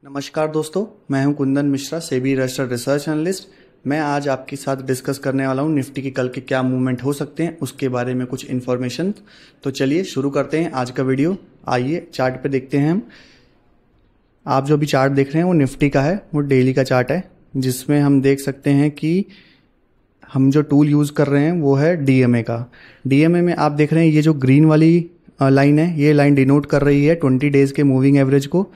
नमस्कार दोस्तों, मैं हूं Kundan Mishra, SEBI registered research analyst. मैं आज आपके साथ डिस्कस करने वाला हूं निफ्टी की कल के क्या मूवमेंट हो सकते हैं, उसके बारे में कुछ इन्फॉर्मेशन। तो चलिए शुरू करते हैं आज का वीडियो। आइए चार्ट पे देखते हैं हम। आप जो अभी चार्ट देख रहे हैं वो निफ्टी का है, वो डेली का चार्ट है, जिसमें हम देख सकते हैं कि हम जो टूल यूज़ कर रहे हैं वो है डीएमए का। डीएमए में आप देख रहे हैं ये जो ग्रीन वाली लाइन है, ये लाइन डिनोट कर रही है 20 डेज़ के मूविंग एवरेज को।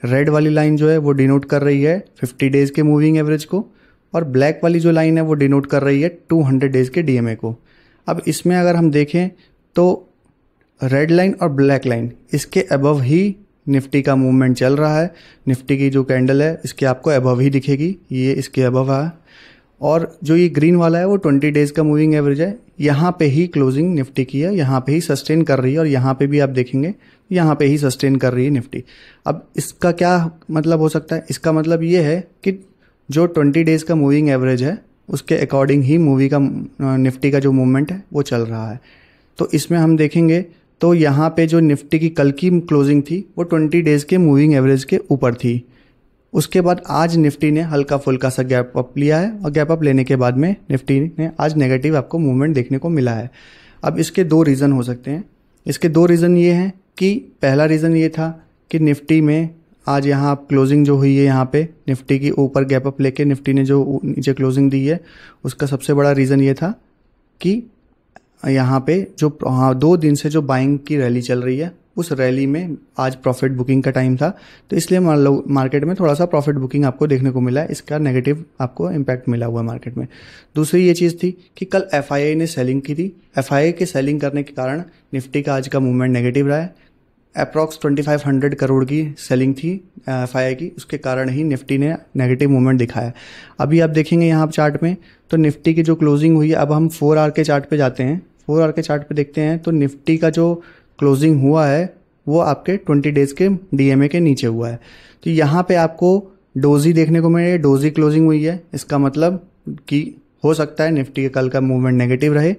रेड वाली लाइन जो है वो डिनोट कर रही है 50 डेज़ के मूविंग एवरेज को, और ब्लैक वाली जो लाइन है वो डिनोट कर रही है 200 डेज़ के डीएमए को। अब इसमें अगर हम देखें तो रेड लाइन और ब्लैक लाइन, इसके अबव ही निफ्टी का मूवमेंट चल रहा है। निफ्टी की जो कैंडल है इसके आपको अबव ही दिखेगी, ये इसके अबव है। और जो ये ग्रीन वाला है वो 20 डेज़ का मूविंग एवरेज है। यहाँ पे ही क्लोजिंग निफ्टी की है, यहाँ पे ही सस्टेन कर रही है, और यहाँ पे भी आप देखेंगे यहाँ पे ही सस्टेन कर रही है निफ्टी। अब इसका क्या मतलब हो सकता है? इसका मतलब ये है कि जो 20 डेज़ का मूविंग एवरेज है उसके अकॉर्डिंग ही निफ्टी का जो मूवमेंट है वो चल रहा है। तो इसमें हम देखेंगे तो यहाँ पे जो निफ्टी की कल की क्लोजिंग थी वो 20 डेज़ के मूविंग एवरेज के ऊपर थी। उसके बाद आज निफ्टी ने हल्का फुल्का सा गैप अप लिया है, और गैप अप लेने के बाद में निफ्टी ने आज नेगेटिव आपको मूवमेंट देखने को मिला है। अब इसके दो रीज़न हो सकते हैं। इसके दो रीज़न ये हैं कि पहला रीज़न ये था कि निफ्टी में आज यहाँ क्लोजिंग जो हुई है, यहाँ पे निफ्टी की ऊपर गैप अप लेके निफ्टी ने जो नीचे क्लोजिंग दी है, उसका सबसे बड़ा रीज़न ये था कि यहाँ पे जो 2 दिन से जो बाइंग की रैली चल रही है, उस रैली में आज प्रॉफिट बुकिंग का टाइम था, तो इसलिए मार्केट में थोड़ा सा प्रॉफिट बुकिंग आपको देखने को मिला है। इसका नेगेटिव आपको इम्पैक्ट मिला हुआ है मार्केट में। दूसरी ये चीज़ थी कि कल एफआईआई ने सेलिंग की थी। एफआईआई के सेलिंग करने के कारण निफ्टी का आज का मूवमेंट नेगेटिव रहा है। अप्रॉक्स 2500 करोड़ की सेलिंग थी एफआईआई की, उसके कारण ही निफ्टी ने नेगेटिव मूवमेंट दिखाया। अभी आप देखेंगे यहाँ चार्ट में तो निफ्टी की जो क्लोजिंग हुई है, अब हम 4 आवर के चार्ट पे जाते हैं। 4 आवर के चार्ट पे देखते हैं तो निफ्टी का जो क्लोजिंग हुआ है वो आपके 20 डेज़ के डीएमए के नीचे हुआ है। तो यहाँ पे आपको डोजी देखने को मिले, डोजी क्लोजिंग हुई है। इसका मतलब कि हो सकता है निफ्टी के कल का मूवमेंट नेगेटिव रहे।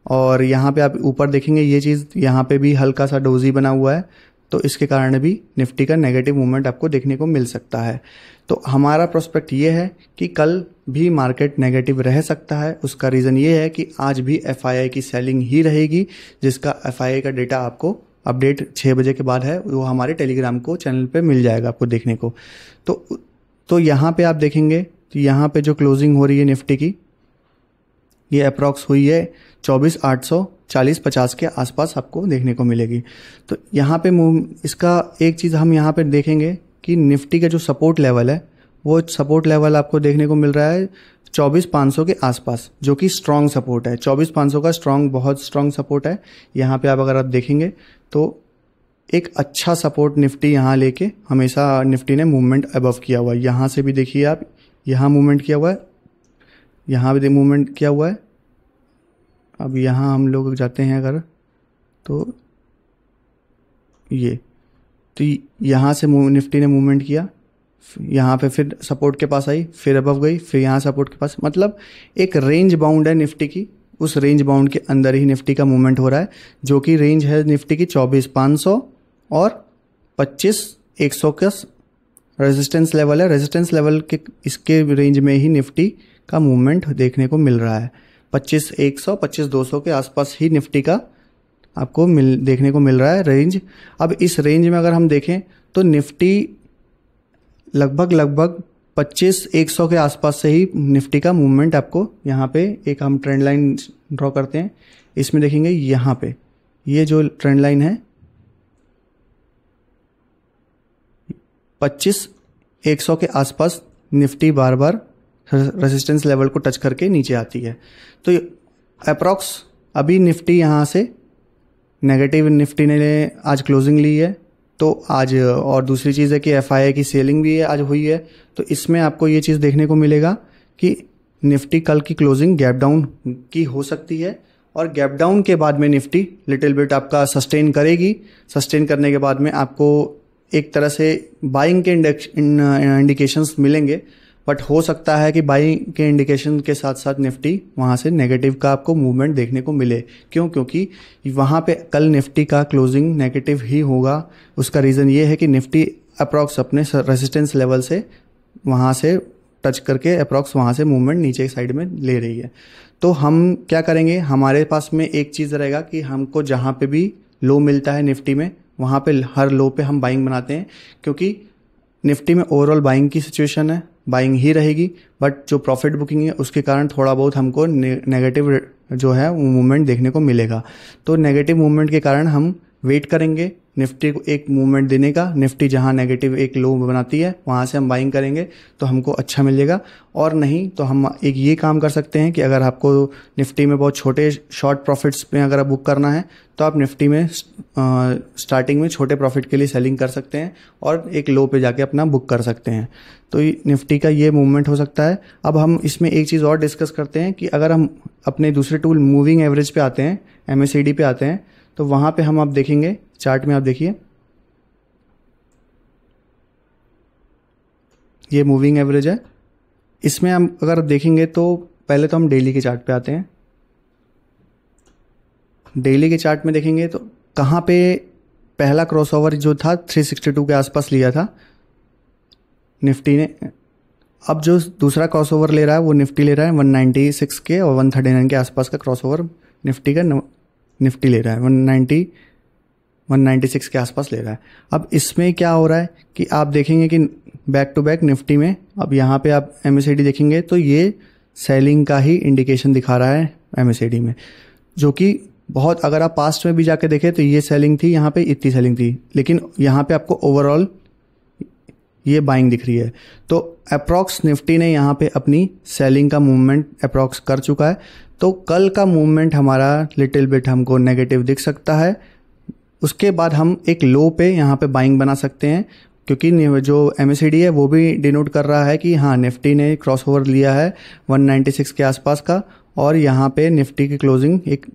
और यहाँ पे आप ऊपर देखेंगे ये चीज़, यहाँ पे भी हल्का सा डोजी बना हुआ है, तो इसके कारण भी निफ्टी का नेगेटिव मूवमेंट आपको देखने को मिल सकता है। तो हमारा प्रोस्पेक्ट ये है कि कल भी मार्केट नेगेटिव रह सकता है। उसका रीज़न ये है कि आज भी एफआईआई की सेलिंग ही रहेगी, जिसका एफआईआई का डेटा आपको अपडेट 6 बजे के बाद है, वो हमारे टेलीग्राम को चैनल पे मिल जाएगा आपको देखने को। तो यहाँ पे आप देखेंगे तो यहाँ पे जो क्लोजिंग हो रही है निफ्टी की, ये अप्रॉक्स हुई है 24,840-50 के आसपास आपको देखने को मिलेगी। तो यहाँ पे इसका एक चीज़ हम यहाँ पे देखेंगे कि निफ्टी का जो सपोर्ट लेवल है, वो सपोर्ट लेवल आपको देखने को मिल रहा है 24,500 के आसपास, जो कि स्ट्रॉन्ग सपोर्ट है। 24,500 का बहुत स्ट्रॉन्ग सपोर्ट है। यहाँ पे अगर आप देखेंगे तो एक अच्छा सपोर्ट निफ्टी यहाँ लेके हमेशा निफ्टी ने मूवमेंट अबव किया हुआ है। यहाँ से भी देखिए आप, यहाँ मूवमेंट किया हुआ है, यहाँ भी मूवमेंट किया हुआ है। अब यहाँ हम लोग जाते हैं अगर तो यहाँ से निफ्टी ने मूवमेंट किया, यहाँ पे फिर सपोर्ट के पास आई, फिर अबव गई, फिर यहाँ सपोर्ट के पास। मतलब एक रेंज बाउंड है निफ्टी की, उस रेंज बाउंड के अंदर ही निफ्टी का मूवमेंट हो रहा है, जो कि रेंज है निफ्टी की 24,500 और 25,100 का रेजिस्टेंस लेवल है। रेजिस्टेंस लेवल के इसके रेंज में ही निफ्टी का मूवमेंट देखने को मिल रहा है। 25,100 25,200 के आसपास ही निफ्टी का आपको देखने को मिल रहा है रेंज। अब इस रेंज में अगर हम देखें तो निफ्टी लगभग 25,100 के आसपास से ही निफ्टी का मूवमेंट आपको यहाँ पे एक हम ट्रेंड लाइन ड्रॉ करते हैं। इसमें देखेंगे यहाँ पे ये जो ट्रेंड लाइन है 25,100 के आसपास निफ्टी बार बार रेजिस्टेंस लेवल को टच करके नीचे आती है। तो अप्रॉक्स अभी निफ्टी यहाँ से नेगेटिव निफ्टी ने आज क्लोजिंग ली है। तो आज और दूसरी चीज़ है कि एफआईआई की सेलिंग भी आज हुई है। तो इसमें आपको ये चीज़ देखने को मिलेगा कि निफ्टी कल की क्लोजिंग गैप डाउन की हो सकती है, और गैप डाउन के बाद में निफ्टी लिटिल बिट आपका सस्टेन करेगी। सस्टेन करने के बाद में आपको एक तरह से बाइंग के इंडिकेशंस मिलेंगे, बट हो सकता है कि बाइंग के इंडिकेशन के साथ साथ निफ्टी वहाँ से नेगेटिव का आपको मूवमेंट देखने को मिले। क्योंकि वहाँ पे कल निफ्टी का क्लोजिंग नेगेटिव ही होगा। उसका रीज़न ये है कि निफ्टी अप्रॉक्स अपने रेजिस्टेंस लेवल से वहाँ से टच करके अप्रॉक्स वहाँ से मूवमेंट नीचे की साइड में ले रही है। तो हम क्या करेंगे, हमारे पास में एक चीज़ रहेगा कि हमको जहाँ पे भी लो मिलता है निफ्टी में, वहाँ पे हर लो पे हम बाइंग बनाते हैं, क्योंकि निफ्टी में ओवरऑल बाइंग की सिचुएशन है, बाइंग ही रहेगी। बट जो प्रॉफिट बुकिंग है उसके कारण थोड़ा बहुत हमको नेगेटिव जो है वो मूवमेंट देखने को मिलेगा। तो नेगेटिव मूवमेंट के कारण हम वेट करेंगे निफ्टी को एक मूवमेंट देने का। निफ्टी जहां नेगेटिव एक लो बनाती है वहां से हम बाइंग करेंगे तो हमको अच्छा मिलेगा। और नहीं तो हम एक ये काम कर सकते हैं कि अगर आपको निफ्टी में बहुत छोटे शॉर्ट प्रॉफिट्स में अगर आप बुक करना है तो आप निफ्टी में स्टार्टिंग में छोटे प्रॉफिट के लिए सेलिंग कर सकते हैं और एक लो पे जाके अपना बुक कर सकते हैं। तो निफ्टी का ये मूवमेंट हो सकता है। अब हम इसमें एक चीज़ और डिस्कस करते हैं कि अगर हम अपने दूसरे टूल मूविंग एवरेज पे आते हैं, MACD पे आते हैं, तो वहाँ पे हम आप देखेंगे चार्ट में, आप देखिए ये मूविंग एवरेज है। इसमें हम अगर देखेंगे तो पहले तो हम डेली के चार्ट पे आते हैं। डेली के चार्ट में देखेंगे तो कहाँ पे पहला क्रॉसओवर जो था 362 के आसपास लिया था निफ्टी ने। अब जो दूसरा क्रॉसओवर ले रहा है वो निफ्टी ले रहा है 196 के और 139 के आसपास का क्रॉसओवर निफ्टी का निफ्टी ले रहा है 196 के आसपास ले रहा है। अब इसमें क्या हो रहा है कि आप देखेंगे कि बैक टू बैक निफ्टी में अब यहाँ पे आप MACD देखेंगे तो ये सेलिंग का ही इंडिकेशन दिखा रहा है MACD में, जो कि बहुत, अगर आप पास्ट में भी जाके देखें तो ये सेलिंग थी, यहाँ पे इतनी सेलिंग थी, लेकिन यहाँ पे आपको ओवरऑल ये बाइंग दिख रही है। तो अप्रॉक्स निफ्टी ने यहाँ पे अपनी सेलिंग का मूवमेंट अप्रॉक्स कर चुका है। तो कल का मूवमेंट हमारा लिटिल बिट हमको नेगेटिव दिख सकता है। उसके बाद हम एक लो पे यहाँ पे बाइंग बना सकते हैं, क्योंकि जो MACD है वो भी डिनोट कर रहा है कि हाँ निफ्टी ने क्रॉसओवर लिया है 196 के आसपास का। और यहाँ पे निफ्टी की क्लोजिंग एक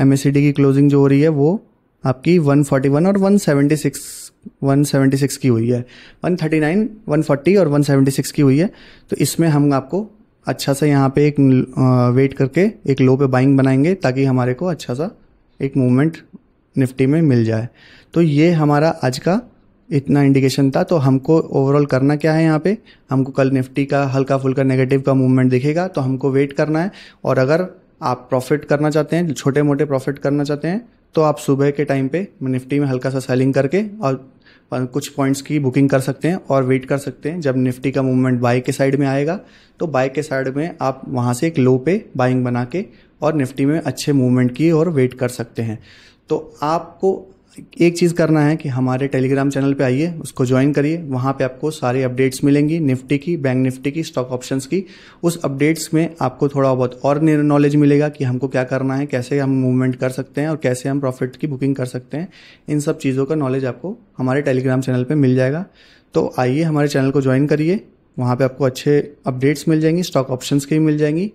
MACD की क्लोजिंग जो हो रही है वो आपकी 141 और 176 की हुई है, 139, 140 और 176 की हुई है। तो इसमें हम आपको अच्छा सा यहाँ पे एक वेट करके एक लो पे बाइंग बनाएंगे ताकि हमारे को अच्छा सा एक मूवमेंट निफ्टी में मिल जाए। तो ये हमारा आज का इतना इंडिकेशन था। तो हमको ओवरऑल करना क्या है, यहाँ पे हमको कल निफ्टी का हल्का फुल्का नेगेटिव का मूवमेंट दिखेगा तो हमको वेट करना है। और अगर आप प्रॉफिट करना चाहते हैं, छोटे मोटे प्रॉफिट करना चाहते हैं, तो आप सुबह के टाइम पे निफ्टी में हल्का सा सेलिंग करके और कुछ पॉइंट्स की बुकिंग कर सकते हैं और वेट कर सकते हैं। जब निफ्टी का मूवमेंट बाय के साइड में आएगा तो बाय के साइड में आप वहाँ से एक लो पे बाइंग बना के और निफ्टी में अच्छे मूवमेंट की और वेट कर सकते हैं। तो आपको एक चीज़ करना है कि हमारे टेलीग्राम चैनल पे आइए, उसको ज्वाइन करिए। वहाँ पे आपको सारी अपडेट्स मिलेंगी निफ्टी की, बैंक निफ्टी की, स्टॉक ऑप्शंस की। उस अपडेट्स में आपको थोड़ा बहुत और नॉलेज मिलेगा कि हमको क्या करना है, कैसे हम मूवमेंट कर सकते हैं और कैसे हम प्रॉफिट की बुकिंग कर सकते हैं। इन सब चीज़ों का नॉलेज आपको हमारे टेलीग्राम चैनल पर मिल जाएगा। तो आइए हमारे चैनल को ज्वाइन करिए, वहाँ पर आपको अच्छे अपडेट्स मिल जाएंगी, स्टॉक ऑप्शंस की भी मिल जाएंगी।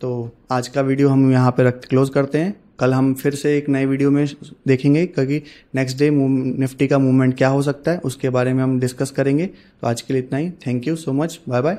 तो आज का वीडियो हम यहाँ पे क्लोज करते हैं। कल हम फिर से एक नए वीडियो में देखेंगे, क्योंकि नेक्स्ट डे निफ्टी का मूवमेंट क्या हो सकता है उसके बारे में हम डिस्कस करेंगे। तो आज के लिए इतना ही। Thank you so much, bye bye.